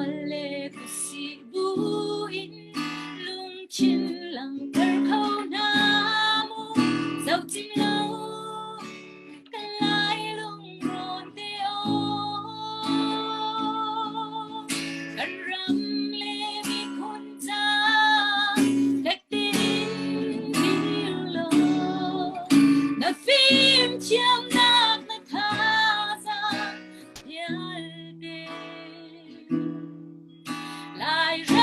lệ của si buin lung chin lặng cờ khâu namu dẫu chinh lâu cái lai lung rộn tiêuกันรำเลมีคนจาเด็กดินดิลโลนาฟิมเชื่อมนักนาคาซายาเดลายร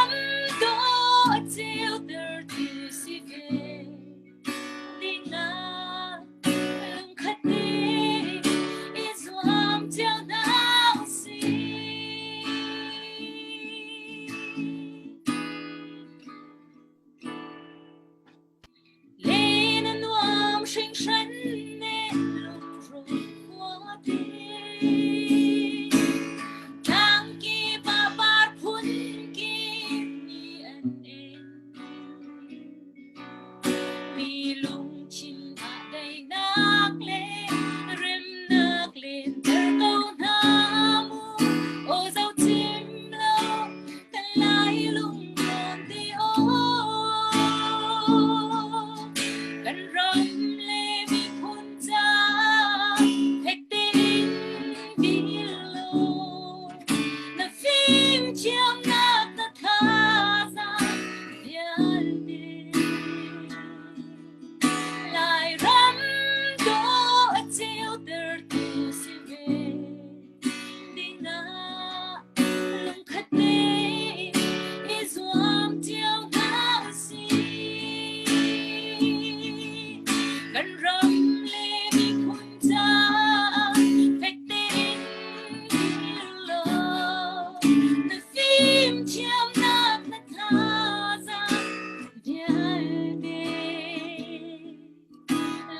ำตัวเจียวเดิร์ทูสิเวดินาลุงขัดดีอิสวามเจ้าดาวซีsinh sánh nên lục rục hoa tê đang kỳ ba bát phun kỳ ni anh em vì lung chim hạ đầy nắc lên rim nắc lên thơ câu namu ô dâu chim lâu cái lái lung còn tê ôกันรำเลมีคนจาเทคตินบิโลนาฟิมเชื่อมนักนาคาซาเดียเดลายรำโดเจียวเดิร์ตูสิเวดินาลุงขัดเนอิสวามเจียวดาวซีกันรำเลมีคนจาเฟกตินดิโลนาฟิมเชื่อมนักนาคาซาเดียเด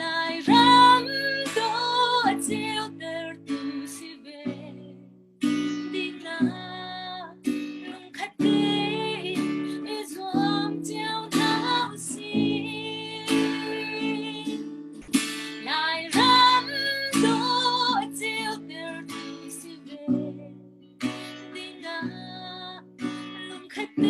ลายรำตัวเจียวเดิร์ตูสิเวดินาลุงขัดเดอิสวามเจ้าดาวซีลายรำตัวเจียวเดิร์ตูสิเวดินาลุงขัดเด